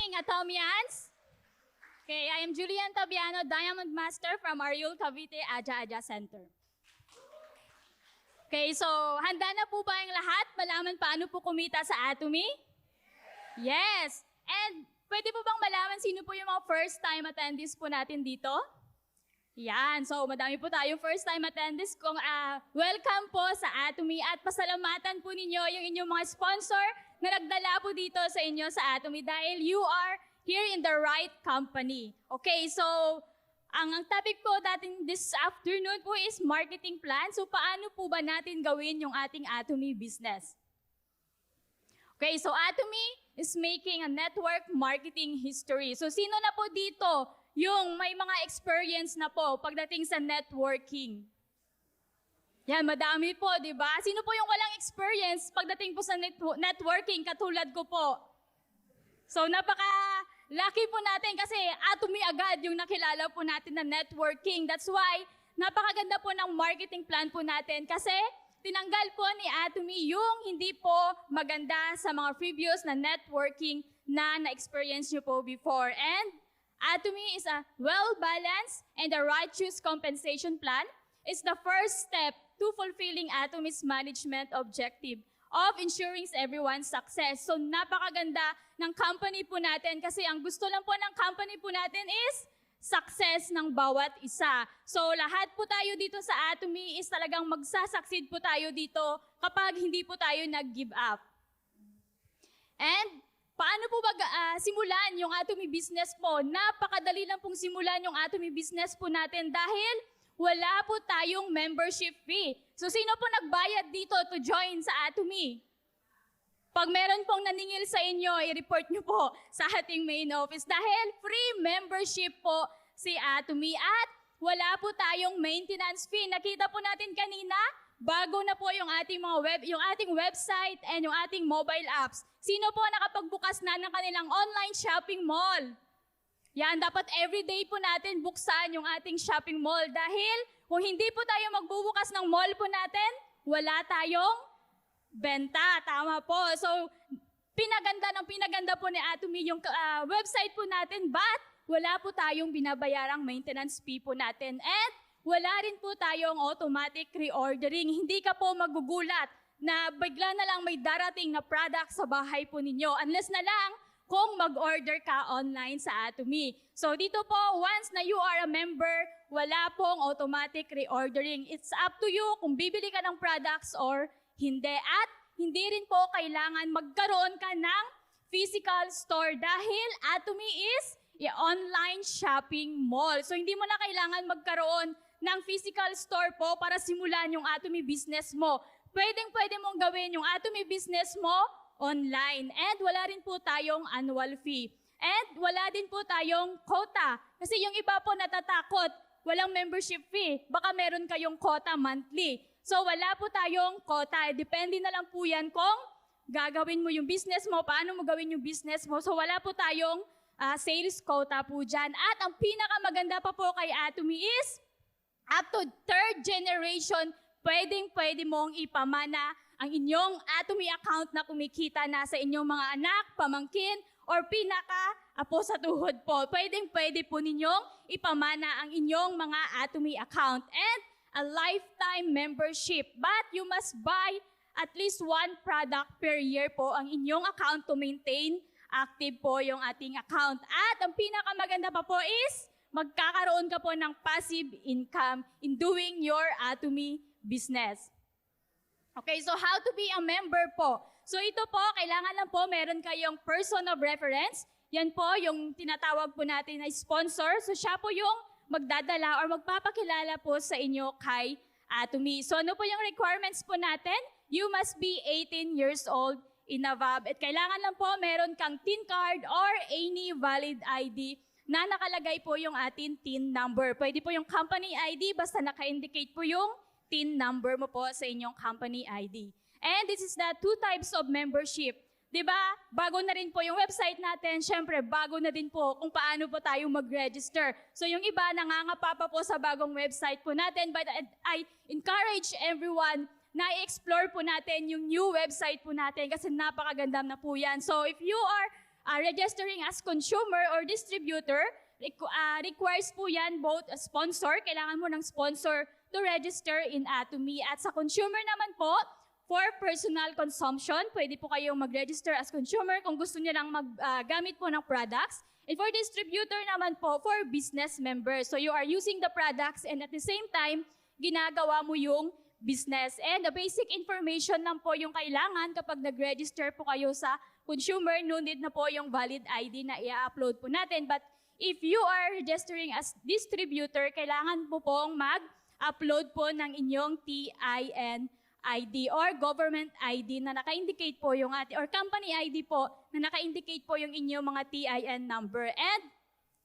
morning, Atomians! Okay, I am Julian Tabiano, Diamond Master from Ariul Cavite Aja Aja Center. Okay, so handa na po ba yung lahat? Malaman paano po kumita sa Atomy? Yes! And pwede po bang malaman sino po yung mga first time attendees po natin dito? Yan, so madami po tayong first time attendees. Welcome po sa Atomy at pasalamatan po ninyo yung inyong mga sponsor na nagdala po dito sa inyo sa Atomy dahil you are here in the right company. Okay, so ang topic po natin this afternoon po is marketing plan. So paano po ba natin gawin yung ating Atomy business? Okay, so Atomy is making a network marketing history. So sino na po dito yung may mga experience na po pagdating sa networking? Yan, madami po, di ba? Sino po yung walang experience pagdating po sa networking katulad ko po? So napaka-lucky po natin kasi Atomy agad yung nakilala po natin na networking. That's why napakaganda po ng marketing plan po natin kasi tinanggal po ni Atomy yung hindi po maganda sa mga previous na networking na na-experience nyo po before. And Atomy is a well-balanced and a righteous compensation plan. It's the first step to fulfilling Atomy's management objective of ensuring everyone's success. So napakaganda ng company po natin kasi ang gusto lang po ng company po natin is success ng bawat isa. So lahat po tayo dito sa Atomy is talagang magsasucceed po tayo dito kapag hindi po tayo nag-give up. And paano po ba simulan yung Atomy business po? Napakadali lang pong simulan yung Atomy business po natin dahil wala po tayong membership fee. So sino po nagbayad dito to join sa Atomy? Pag meron pong naningil sa inyo, i-report nyo po sa ating main office dahil free membership po si Atomy at wala po tayong maintenance fee. Nakita po natin kanina, bago na po yung ating yung ating website and yung ating mobile apps. Sino po nakapagbukas na ng kanilang online shopping mall? Yan, dapat everyday po natin buksan yung ating shopping mall dahil kung hindi po tayo magbubukas ng mall po natin, wala tayong benta. Tama po. So, pinaganda po ni Atomy yung website po natin but wala po tayong binabayarang maintenance fee po natin. And wala rin po tayong automatic reordering. Hindi ka po magugulat na bigla na lang may darating na product sa bahay po ninyo. Unless na lang kung mag-order ka online sa Atomy. So dito po, once na you are a member, wala pong automatic reordering. It's up to you kung bibili ka ng products or hindi. At hindi rin po kailangan magkaroon ka ng physical store dahil Atomy is online shopping mall. So hindi mo na kailangan magkaroon ng physical store po para simulan yung Atomy business mo. Pwede mong gawin yung Atomy business mo online. And wala rin po tayong annual fee. And wala din po tayong quota. Kasi yung iba po natatakot, walang membership fee. Baka meron kayong quota monthly. So wala po tayong quota. Depende na lang po yan kung gagawin mo yung business mo, paano mo gawin yung business mo. So wala po tayong sales quota po dyan. At ang pinakamaganda pa po kay Atomy is up to third generation, pwede mong ipamana ang inyong Atomy account na kumikita na sa inyong mga anak, pamangkin, or pinaka-apo sa tuhod po. Pwede po ninyong ipamana ang inyong mga Atomy account. And a lifetime membership. But you must buy at least one product per year po ang inyong account to maintain active po yung ating account. At ang pinakamaganda pa po is magkakaroon ka po ng passive income in doing your Atomy business. Okay, so how to be a member po? So ito po, kailangan lang po meron kayong person of reference. Yan po yung tinatawag po natin na sponsor. So siya po yung magdadala or magpapakilala po sa inyo kay Atomy. So ano po yung requirements po natin? You must be 18 years old in above. At kailangan lang po meron kang TIN card or any valid ID na nakalagay po yung ating TIN number. Pwede po yung company ID basta naka-indicate po yung TIN number mo po sa inyong company ID. And this is the two types of membership. Diba? Bago na rin po yung website natin. Siyempre, bago na din po kung paano po tayo mag-register. So yung iba, nangangapa pa po sa bagong website po natin. But I encourage everyone na i-explore po natin yung new website po natin kasi napakaganda na po yan. So if you are registering as consumer or distributor, requires po yan both a sponsor, kailangan mo ng sponsor to register in Atomy. At sa consumer naman po, for personal consumption, pwede po kayong mag-register as consumer kung gusto niyo lang maggamit po ng products. And for distributor naman po, for business members. So you are using the products and at the same time, ginagawa mo yung business. And the basic information lang po yung kailangan kapag nag-register po kayo sa consumer. No need na po yung valid ID na i-upload po natin. But if you are registering as distributor, kailangan po pong mag-upload po ng inyong TIN ID or government ID na naka-indicate po yung or company ID po na naka-indicate po yung inyong mga TIN number. And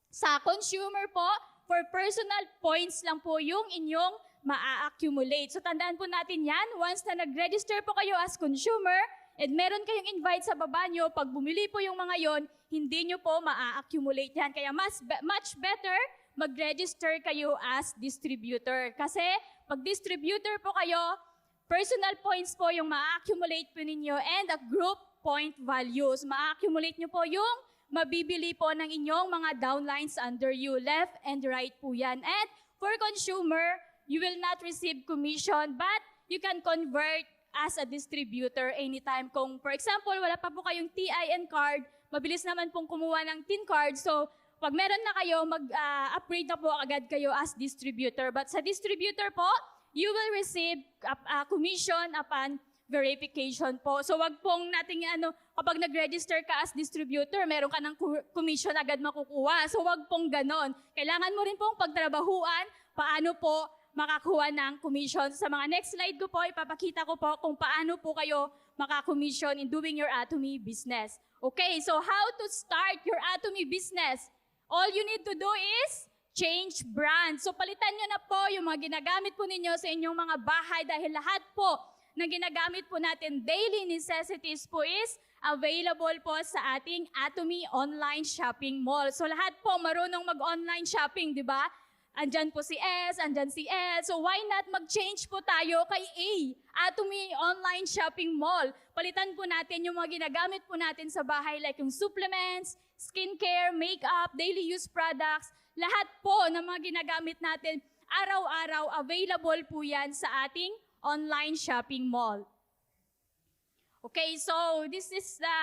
sa consumer po, for personal points lang po yung inyong maa-accumulate. So tandaan po natin yan, once na nag-register po kayo as consumer and meron kayong invite sa baba nyo, pag bumili po yung mga yon, hindi nyo po maa-accumulate yan. Kaya much better mag-register kayo as distributor. Kasi pag distributor po kayo, personal points po yung ma-accumulate po ninyo and a group point values. Ma-accumulate nyo po yung mabibili po ng inyong mga downlines under you. Left and right po yan. And for consumer, you will not receive commission but you can convert as a distributor anytime. Kung for example, wala pa po kayong TIN card, mabilis naman pong kumuha ng TIN card. So pag meron na kayo, mag-upgrade na po agad kayo as distributor. But sa distributor po, you will receive a commission upon verification po. So wag pong nating kapag nag-register ka as distributor, meron ka ng commission agad makukuha. So wag pong ganon. Kailangan mo rin pong pagtrabahuan paano po makakuha ng commission. Sa mga next slide ko po, ipapakita ko po kung paano po kayo maka-commission in doing your Atomy business. Okay, so how to start your Atomy business? All you need to do is change brand. So palitan nyo na po yung mga ginagamit po ninyo sa inyong mga bahay dahil lahat po na ginagamit po natin daily necessities po is available po sa ating Atomy online shopping mall. So lahat po marunong mag-online shopping, di ba? Andyan po si S, andyan si L. So why not mag-change po tayo kay A, Atomy online shopping mall. Palitan po natin yung mga ginagamit po natin sa bahay like yung supplements, skincare, makeup, daily use products. Lahat po ng mga ginagamit natin, araw-araw available po yan sa ating online shopping mall. Okay, so this is the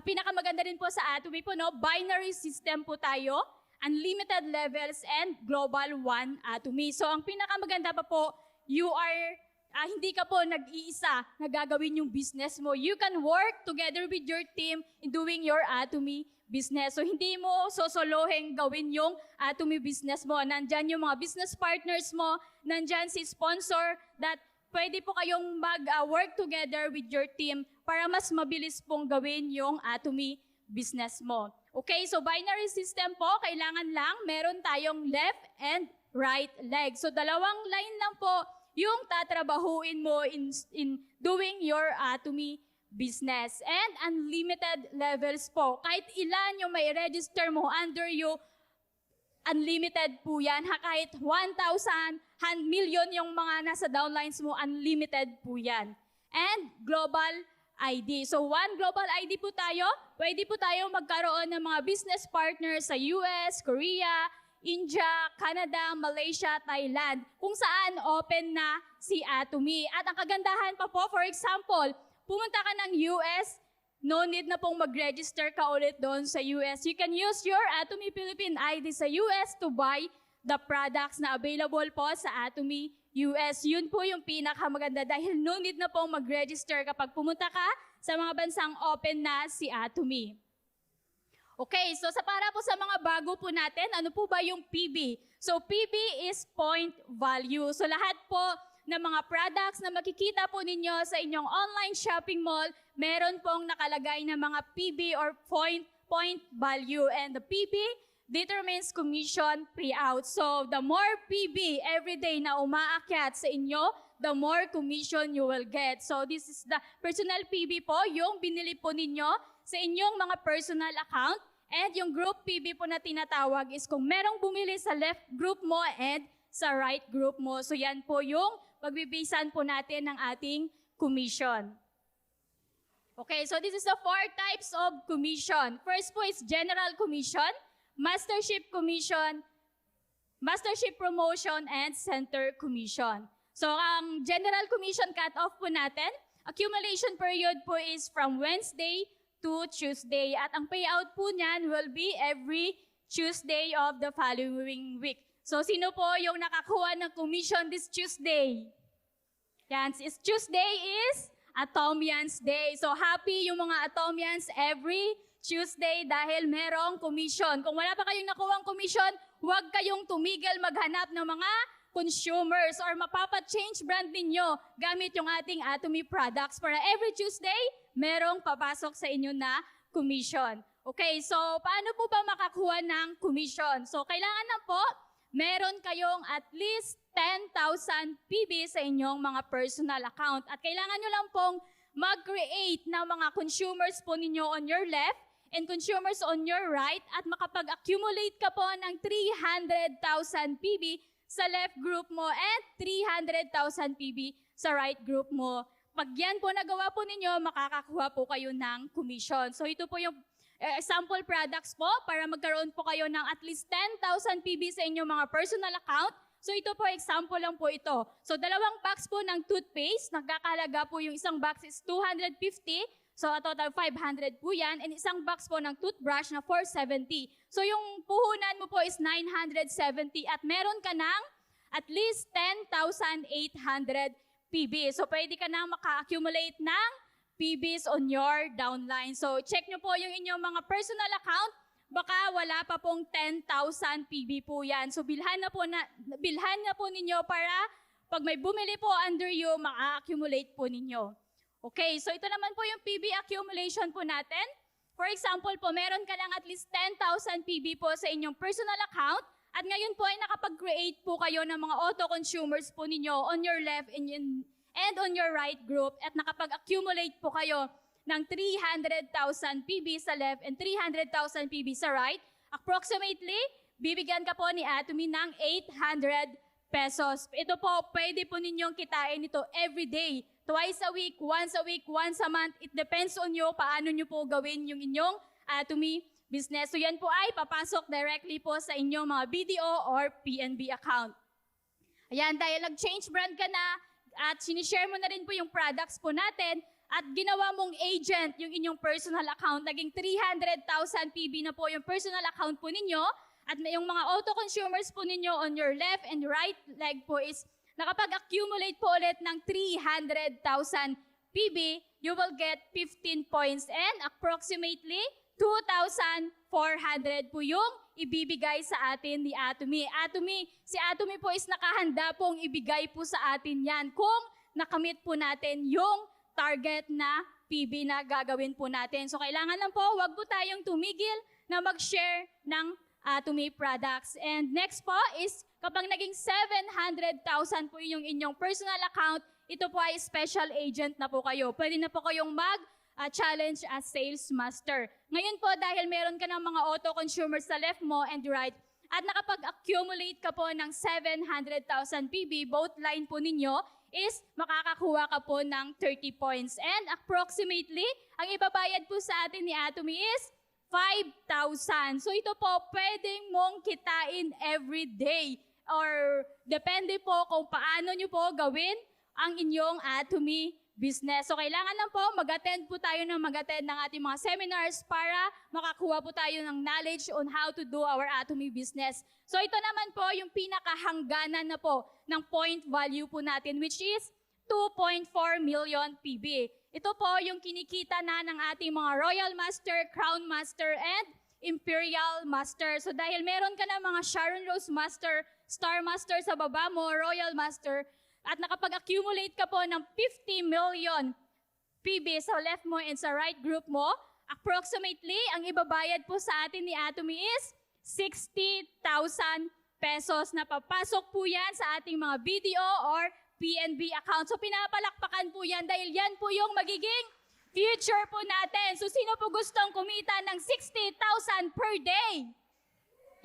pinakamaganda rin po sa Atomy po, no? Binary system po tayo, unlimited levels, and global one Atomy. So ang pinakamaganda pa po, you are, hindi ka po nag-iisa na gagawin yung business mo. You can work together with your team in doing your Atomy business. So hindi mo sosolohin gawin yung Atomy business mo. Nandyan yung mga business partners mo, nandyan si sponsor that pwede po kayong mag-work together with your team para mas mabilis pong gawin yung Atomy business mo. Okay, so binary system po, kailangan lang meron tayong left and right leg. So dalawang line lang po yung tatrabahuin mo in doing your Atomy business. And unlimited levels po. Kahit ilan yung may register mo under you, unlimited po yan. Kahit 1,000, 1 million yung mga nasa downlines mo, unlimited po yan. And global ID. So one global ID po tayo. Pwede po tayo magkaroon ng mga business partners sa US, Korea, India, Canada, Malaysia, Thailand, kung saan open na si Atomy. At ang kagandahan pa po, for example, pumunta ka ng US, no need na pong mag-register ka ulit doon sa US. You can use your Atomy Philippine ID sa US to buy the products na available po sa Atomy US. Yun po yung pinakamaganda dahil no need na pong mag-register kapag pumunta ka sa mga bansang open na si Atomy. Okay, so para po sa mga bago po natin, ano po ba yung PB? So PB is point value. So lahat po ng mga products na makikita po ninyo sa inyong online shopping mall, meron pong nakalagay na mga PB or point value. And the PB determines commission payout. So the more PB every day na umaakyat sa inyo, the more commission you will get. So this is the personal PB po, yung binili po ninyo sa inyong mga personal account. And yung group PB po na tinatawag is kung merong bumili sa left group mo and sa right group mo. So yan po yung pagbibisan po natin ng ating commission. Okay, so this is the 4 types of commission. First po is General Commission, Mastership Commission, Mastership Promotion, and Center Commission. So ang General Commission cut-off po natin, accumulation period po is from Wednesday to Tuesday. At ang payout po niyan will be every Tuesday of the following week. So sino po yung nakakuha ng commission this Tuesday? Yan, this Tuesday is Atomians Day. So happy yung mga Atomians every Tuesday dahil merong commission. Kung wala pa kayong nakuwang commission, huwag kayong tumigil maghanap ng mga consumers or mapapa-change brand ninyo gamit yung ating Atomy products para every Tuesday, merong papasok sa inyo na commission. Okay, so paano po ba makakuha ng commission? So kailangan na po, meron kayong at least 10,000 PB sa inyong mga personal account. At kailangan nyo lang pong mag-create ng mga consumers po ninyo on your left and consumers on your right at makapag-accumulate ka po ng 300,000 PB sa left group mo and 300,000 PB sa right group mo. Pag yan po nagawa po ninyo, makakakuha po kayo ng commission. So ito po yung sample products po para magkaroon po kayo ng at least 10,000 PB sa inyong mga personal account. So ito po, example lang po ito. So 2 box po ng toothpaste, nagkakalaga po yung isang box is 250. So a total 500 po yan. And isang box po ng toothbrush na 470. So yung puhunan mo po is 970 at meron ka ng at least 10,800 PB. So pwede ka na maka-accumulate ng PBs on your downline. So check nyo po yung inyong mga personal account. Baka wala pa pong 10,000 PB po yan. So bilhan na po ninyo para pag may bumili po under you, maka-accumulate po ninyo. Okay, so ito naman po yung PB accumulation po natin. For example po, meron ka lang at least 10,000 PB po sa inyong personal account. At ngayon po ay nakapag-create po kayo ng mga auto-consumers po ninyo on your left and on your right group. At nakapag-accumulate po kayo ng 300,000 PB sa left and 300,000 PB sa right. Approximately, bibigyan ka po ni Atomy ng 800 pesos. Ito po, pwede po ninyong kitain ito every day. Twice a week, once a month. It depends on you paano nyo po gawin yung inyong Atomy business. So yan po ay papasok directly po sa inyong mga BDO or PNB account. Ayan, dahil nag-change brand ka na at sinishare mo na rin po yung products po natin, at ginawa mong agent yung inyong personal account, naging 300,000 PB na po yung personal account po ninyo, at yung mga auto-consumers po ninyo on your left and right leg po is nakapag-accumulate po ulit ng 300,000 PB, you will get 15 points and approximately 2,400 po yung ibibigay sa atin ni Atomy. Si Atomy po is nakahanda pong ibigay po sa atin yan kung nakamit po natin yung target na PB na gagawin po natin. So kailangan lang po, wag po tayong tumigil na mag-share ng Atomy products. And next po is kapag naging 700,000 po yung inyong personal account, ito po ay special agent na po kayo. Pwede na po kayong mag-challenge as sales master. Ngayon po, dahil meron ka ng mga auto-consumers sa left mo and right, at nakapag-accumulate ka po ng 700,000 PB, both line po ninyo, is makakakuha ka po ng 30 points. And approximately, ang ibabayad po sa atin ni Atomy is 5,000. So ito po, pwedeng mong kitain every day. Or depende po kung paano nyo po gawin ang inyong Atomy business. So kailangan lang po mag-attend po tayo ng ating mga seminars para makakuha po tayo ng knowledge on how to do our Atomy business. So ito naman po yung pinakahangganan na po ng point value po natin, which is 2.4 million PB. Ito po yung kinikita na ng ating mga Royal Master, Crown Master, and Imperial Master. So dahil meron ka na mga Sharon Rose Master, Star Master sa baba mo, Royal Master, at nakapag-accumulate ka po ng 50 million PB sa left mo and sa right group mo, approximately, ang ibabayad po sa atin ni Atomy is 60,000 pesos na papasok po yan sa ating mga BDO or PNB account. So pinapalakpakan po yan dahil yan po yung magiging future po natin. So sino po gustong kumita ng 60,000 per day?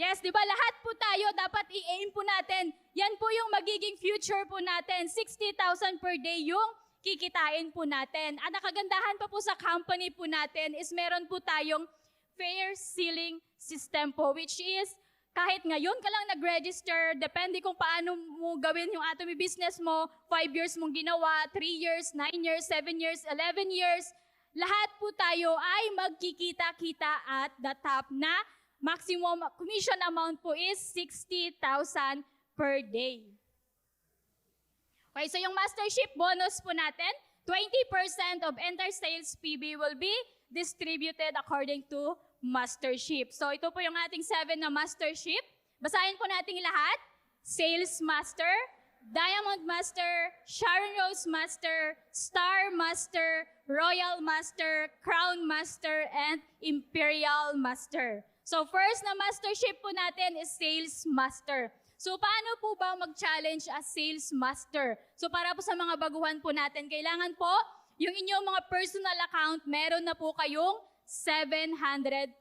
Yes, di ba lahat po tayo dapat i-aim po natin. Yan po yung magiging future po natin. 60,000 per day yung kikitain po natin. At ang kagandahan pa po sa company po natin is meron po tayong fair ceiling system po, which is kahit ngayon ka lang nag-register, depende kung paano mo gawin yung Atomy business mo, 5 years mong ginawa, 3 years, 9 years, 7 years, 11 years, lahat po tayo ay magkikita-kita at the top na maximum commission amount po is 60,000 per day. Okay, so yung mastership bonus po natin, 20% of entire sales PB will be distributed according to mastership. So ito po yung ating 7 na mastership. Basahin po natin lahat. Sales Master, Diamond Master, Sharon Rose Master, Star Master, Royal Master, Crown Master, and Imperial Master. So first na mastership po natin is Sales Master. So paano po ba mag-challenge as Sales Master? So para po sa mga baguhan po natin, kailangan po yung inyong mga personal account, meron na po kayong 700,000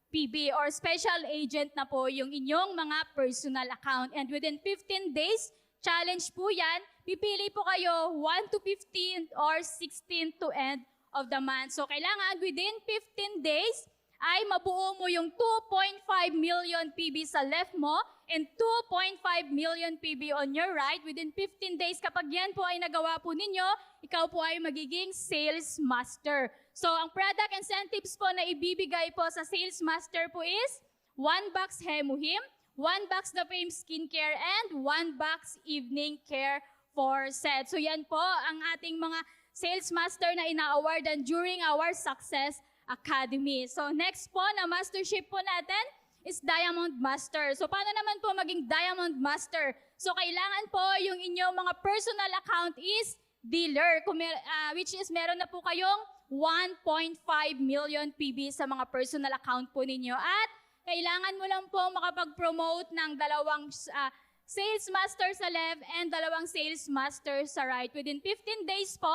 PB or special agent na po yung inyong mga personal account. And within 15 days, challenge po yan. Pipili po kayo 1 to 15 or 16 to end of the month. So kailangan within 15 days ay mabuo mo yung 2.5 million PB sa left mo and 2.5 million PB on your right. Within 15 days, kapag yan po ay nagawa po ninyo, ikaw po ay magiging sales master. So, ang product incentives po na ibibigay po sa sales master po is 1 box Hemuhim, 1 box The Fame Skincare, and 1 box Evening Care for set. So, yan po ang ating mga sales master na ina-awardan during our Success Academy. So, next po na mastership po natin is Diamond Master. So, paano naman po maging Diamond Master? So, kailangan po yung inyong mga personal account is dealer, which is meron na po kayong 1.5 million PB sa mga personal account po ninyo. At kailangan mo lang po makapag-promote ng dalawang sales master sa left and dalawang sales master sa right. Within 15 days po,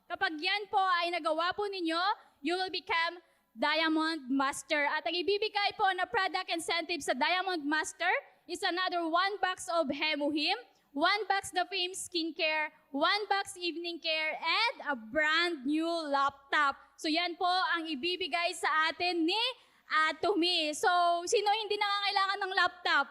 kapag yan po ay nagawa po ninyo, you will become Diamond Master. At ang ibibigay po na product incentive sa Diamond Master is another 1 box of Hemuhim, 1 box The Fame Skincare, 1 box Evening Care, and a brand new laptop. So yan po ang ibibigay sa atin ni Atomy. So sino hindi nangangailangan ng laptop?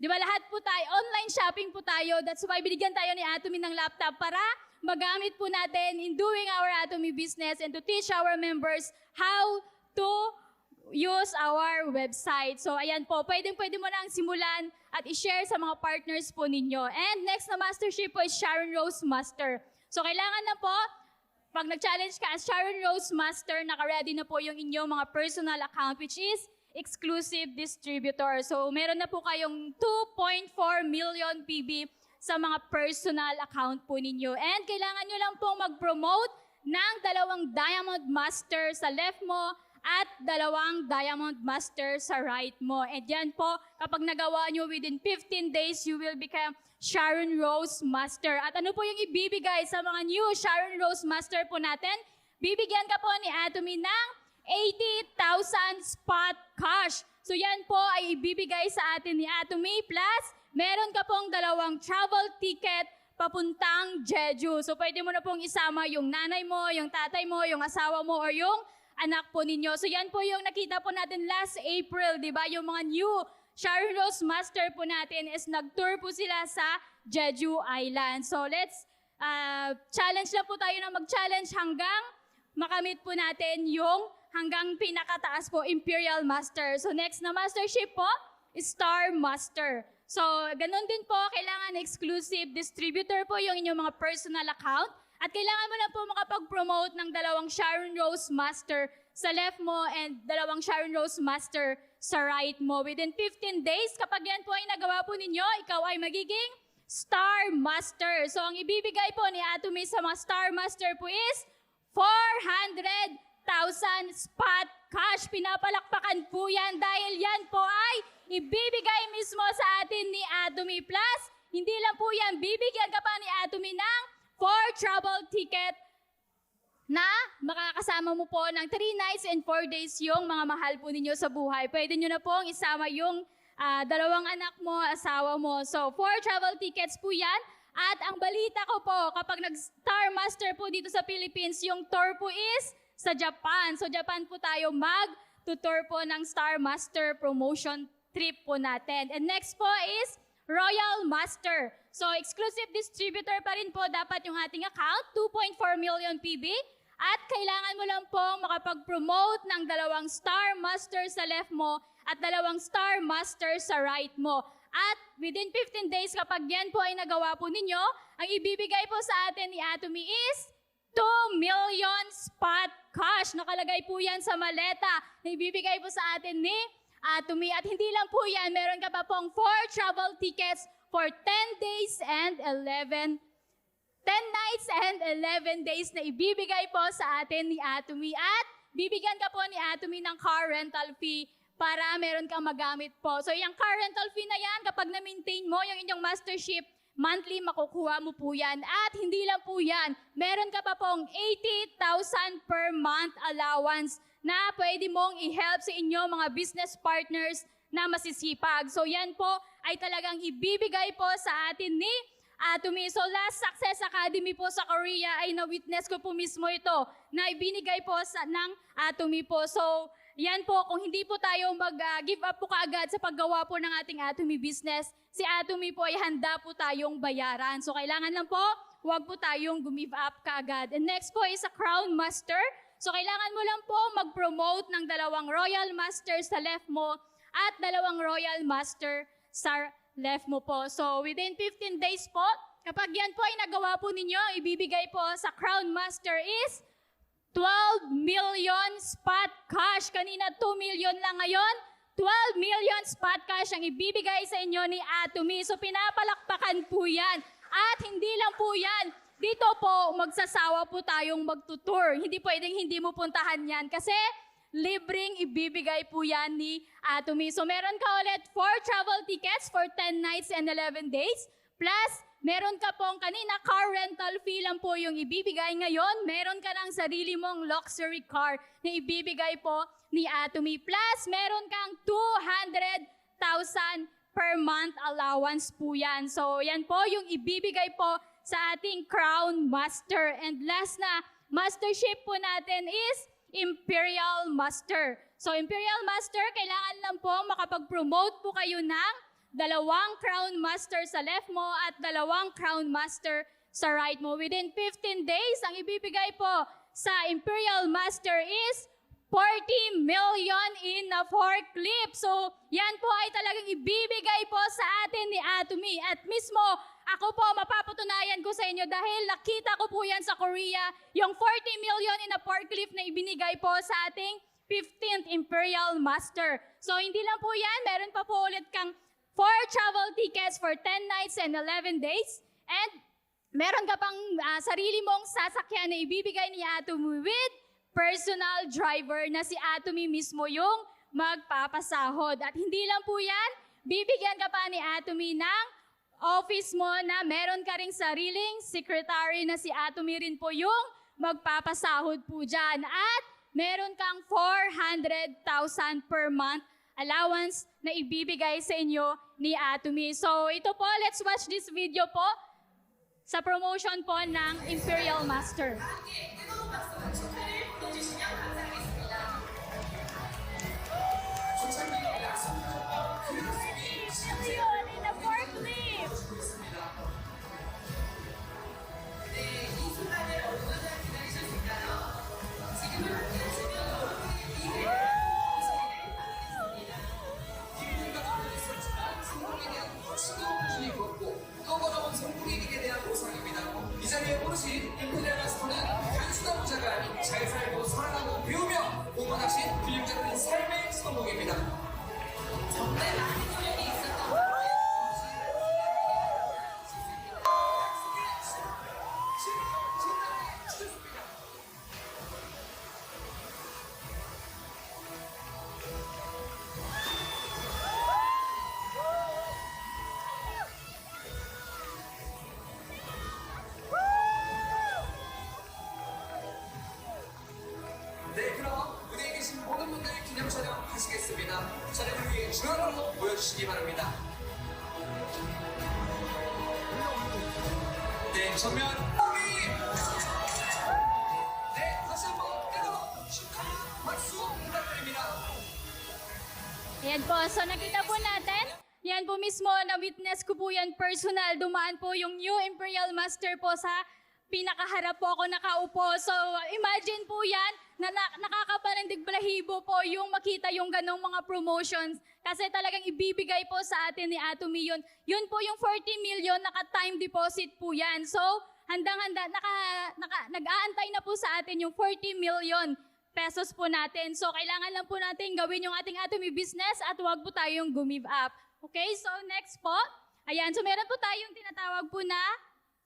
Di ba lahat po tayo, online shopping po tayo. That's why binigyan tayo ni Atomy ng laptop para magamit po natin in doing our Atomy business and to teach our members how to use our website. So ayan po, pwede mo nang simulan at i-share sa mga partners po ninyo. And next na mastership po is Sharon Rose Master. So kailangan na po, pag nag-challenge ka as Sharon Rose Master, naka-ready na po yung inyong mga personal account which is exclusive distributor. So meron na po kayong 2.4 million PB sa mga personal account po ninyo. And kailangan nyo lang pong mag-promote ng dalawang Diamond Master sa left mo at dalawang Diamond Master sa right mo. And yan po, kapag nagawa nyo within 15 days, you will become Sharon Rose Master. At ano po yung ibibigay sa mga new Sharon Rose Master po natin? Bibigyan ka po ni Atomy ng 80,000 spot cash. So yan po ay ibibigay sa atin ni Atomy plus meron ka pong dalawang travel ticket papuntang Jeju. So pwede mo na pong isama yung nanay mo, yung tatay mo, yung asawa mo, or yung anak po ninyo. So yan po yung nakita po natin last April, di ba? Yung mga new Sharon Rose Master po natin is nag-tour po sila sa Jeju Island. So let's challenge lang po tayo na mag-challenge hanggang makamit po natin yung hanggang pinakataas po, Imperial Master. So next na mastership po, Star Master. So, ganun din po, kailangan exclusive distributor po yung inyong mga personal account. At kailangan mo na po makapag-promote ng dalawang Sharon Rose Master sa left mo and dalawang Sharon Rose Master sa right mo. Within 15 days, kapag yan po ay nagawa po ninyo, ikaw ay magiging Star Master. So, ang ibibigay po ni Atomy sa mga Star Master po is 400,000 spot cash. Pinapalakpakan po yan dahil yan po ay ibibigay mismo sa atin ni Atomy Plus. Hindi lang po yan, bibigyan ka pa ni Atomy ng 4 travel ticket na makakasama mo po ng 3 nights and 4 days yung mga mahal po ninyo sa buhay. Pwede nyo na pong isama yung dalawang anak mo, asawa mo. So 4 travel tickets po yan At ang balita ko po, kapag nag-Star Master po dito sa Philippines, yung tour po is sa Japan. So Japan po tayo mag-tour po ng Star Master promotion trip po natin. And next po is Royal Master. So exclusive distributor pa rin po dapat yung ating account, 2.4 million PB. At kailangan mo lang po makapag-promote ng 2 Star Master sa left mo at 2 Star Master sa right mo. At within 15 days, kapag yan po ay nagawa po ninyo, ang ibibigay po sa atin ni Atomy is 2 million spot cash. Nakalagay po yan sa maleta na ibibigay po sa atin ni Atomy. At hindi lang po yan, meron ka pa pong 4 travel tickets for 10 days and 10 nights and 11 days na ibibigay po sa atin ni Atomy. At bibigyan ka po ni Atomy ng car rental fee para meron kang magamit po. So yung car rental fee na yan, kapag na-maintain mo yung inyong mastership, monthly makukuha mo po yan. At hindi lang po yan, meron ka pa pong 80,000 per month allowance na pwede mong i-help sa inyo mga business partners na masisipag. So yan po ay talagang ibibigay po sa atin ni Atomy. So last Success Academy po sa Korea ay na-witness ko po mismo ito na ibinigay po ng Atomy po. So yan po, kung hindi po tayo mag-give up po kaagad sa paggawa po ng ating Atomy business, si Atomy po ay handa po tayong bayaran. So kailangan lang po, huwag po tayong give up kaagad. And next po is a Crown Master. So kailangan mo lang po mag-promote ng 2 Royal Master sa left mo at 2 Royal Master sa left mo po. So within 15 days po, kapag yan po ay nagawa po ninyo, ibibigay po sa Crown Master is 12 million spot cash. Kanina 2 million lang ngayon. 12 million spot cash ang ibibigay sa inyo ni Atomy. So pinapalakpakan po yan. At hindi lang po yan. Dito po, magsasawa po tayong magtutour. Hindi pwedeng hindi mo puntahan yan kasi libreng ibibigay po yan ni Atomy. So meron ka ulit 4 travel tickets for 10 nights and 11 days. Plus, meron ka pong kanina car rental fee lang po yung ibibigay ngayon. Meron ka ng sarili mong luxury car na ibibigay po ni Atomy. Plus, meron kang 200,000 per month allowance po yan. So yan po yung ibibigay po sa ating Crown Master. And last na, mastership po natin is Imperial Master. So Imperial Master, kailangan lang po makapag-promote po kayo ng 2 Crown Master sa left mo at 2 Crown Master sa right mo. Within 15 days, ang ibibigay po sa Imperial Master is 40 million in a forklift. So, yan po ay talagang ibibigay po sa atin ni Atomy. At mismo, ako po, mapapatunayan ko sa inyo dahil nakita ko po yan sa Korea, yung 40 million in a forklift na ibinigay po sa ating 15th Imperial Master. So, hindi lang po yan, meron pa po ulit kang 4 travel tickets for 10 nights and 11 days. And meron ka pang sarili mong sasakyan na ibibigay ni Atomy with personal driver na si Atomy mismo yung magpapasahod. At hindi lang po yan, bibigyan ka pa ni Atomy ng office mo na meron ka ring sariling secretary na si Atomy rin po yung magpapasahod po dyan. At meron kang 400,000 per month allowance na ibibigay sa inyo ni Atomy. So ito po, let's watch this video po sa promotion po ng Imperial Master. 이 자리에 오르신 임페리얼 마스터는 단순한 부자가 아닌 잘 살고 살아가고 배우며 공헌하신 균형 잡힌 삶의 성공입니다. 정말 많은 소용이 있었던 네, 그럼 무대에 계신 모든 분들 기념 촬영 하시겠습니다. 촬영을 위해 중앙으로 모여주시기 바랍니다. 네, 전면 우리 네, 다시 한번 뜨거운 축하 박수 부탁드립니다. Ayan po, so nakita po natin, yan po mismo, na-witness ko po yan personal. Dumaan po yung new Imperial Master po sa pinakaharap po ako nakaupo. So imagine po yan, na nakakaparindig balahibo po yung makita yung ganong mga promotions. Kasi talagang ibibigay po sa atin ni Atomy yun. Yun po yung 40 million, naka-time deposit po yan. So handang-handa, nag-aantay na po sa atin yung 40 million pesos po natin. So, kailangan lang po natin gawin yung ating Atomy business at huwag po tayong gumive up. Okay, so next po. Ayan, so meron po tayong tinatawag po na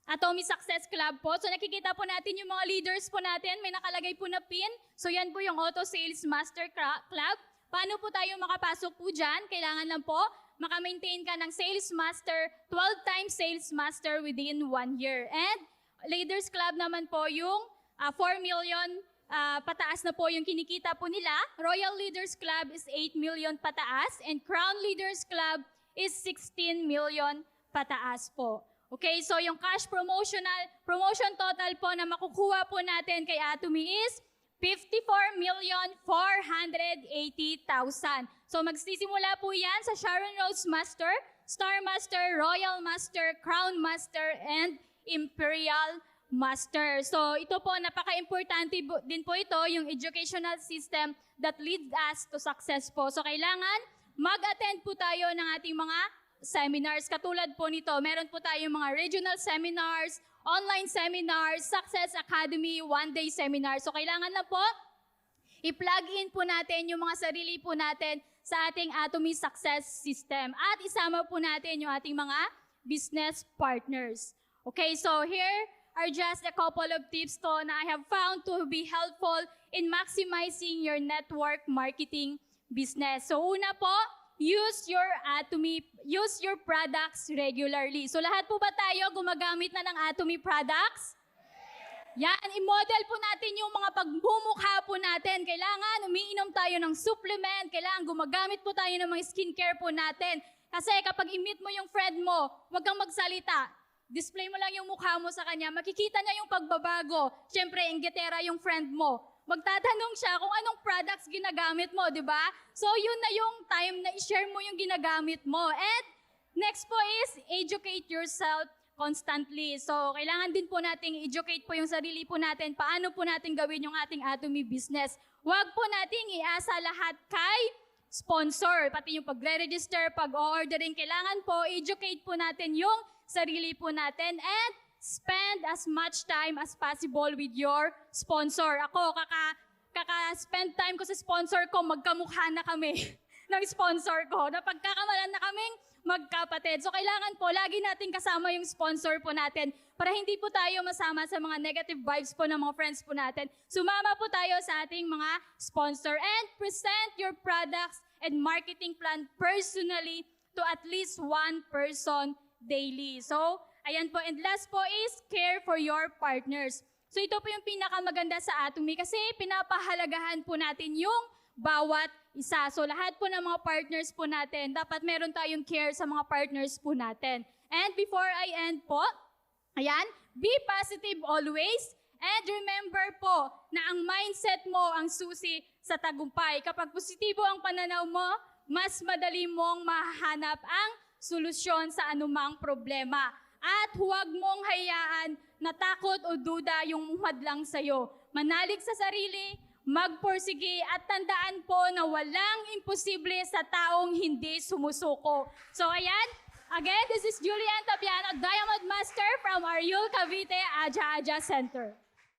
Atomy Success Club po. So, nakikita po natin yung mga leaders po natin. May nakalagay po na pin. So, yan po yung Auto Sales Master Club. Paano po tayo makapasok po dyan? Kailangan lang po maka-maintain ka ng Sales Master, 12 times Sales Master within 1 year. And Leaders Club naman po yung 4 million pataas na po yung kinikita po nila. Royal Leaders Club is 8 million pataas and Crown Leaders Club is 16 million pataas po. Okay, so yung cash promotion total po na makukuha po natin kay Atomy is 54,480,000. So magsisimula po yan sa Sharon Rose Master, Star Master, Royal Master, Crown Master, and Imperial Master. So ito po, napaka-importante din po ito, yung educational system that leads us to success po. So kailangan mag-attend po tayo ng ating mga seminars. Katulad po nito, meron po tayong mga regional seminars, online seminars, Success Academy, one-day seminar. So kailangan na po, i-plug in po natin yung mga sarili po natin sa ating Atomy Success System. At isama po natin yung ating mga business partners. Okay, so here are just a couple of tips to na I have found to be helpful in maximizing your network marketing business. So una po, use your products regularly. So lahat po ba tayo gumagamit na ng Atomy products? Yan, i-model po natin yung mga pagbumukha po natin. Kailangan umiinom tayo ng supplement, kailangan gumagamit po tayo ng mga skincare po natin. Kasi kapag i-meet mo yung friend mo, huwag kang magsalita. Display mo lang yung mukha mo sa kanya, makikita niya yung pagbabago. Siyempre, inggitera yung friend mo. Magtatanong siya kung anong products ginagamit mo, di ba? So, yun na yung time na i-share mo yung ginagamit mo. And next po is, educate yourself constantly. So, kailangan din po nating educate po yung sarili po natin. Paano po natin gawin yung ating Atomy business. Huwag po nating iasa lahat kay sponsor. Pati yung pagre-register, pag-ordering, kailangan po, educate po natin yung sarili po natin and spend as much time as possible with your sponsor. Ako, kaka-spend time ko sa sponsor ko, magkamukha na kami ng sponsor ko. Napagkakamalan na kaming magkapatid. So, kailangan po, lagi natin kasama yung sponsor po natin para hindi po tayo masama sa mga negative vibes po ng mga friends po natin. Sumama po tayo sa ating mga sponsor and present your products and marketing plan personally to at least one person daily. So, ayan po. And last po is care for your partners. So, ito po yung pinakamaganda sa Atomy kasi pinapahalagahan po natin yung bawat isa. So, lahat po ng mga partners po natin, dapat meron tayong care sa mga partners po natin. And before I end po, ayan, be positive always. And remember po na ang mindset mo ang susi sa tagumpay. Kapag positibo ang pananaw mo, mas madali mong mahanap ang solusyon sa anumang problema. At huwag mong hayaan na takot o duda yung madlang sa'yo. Manalig sa sarili, magpursige at tandaan po na walang imposible sa taong hindi sumusuko. So ayan, again, this is Julian Tapiano, Diamond Master from Ariul Cavite Aja Aja Center.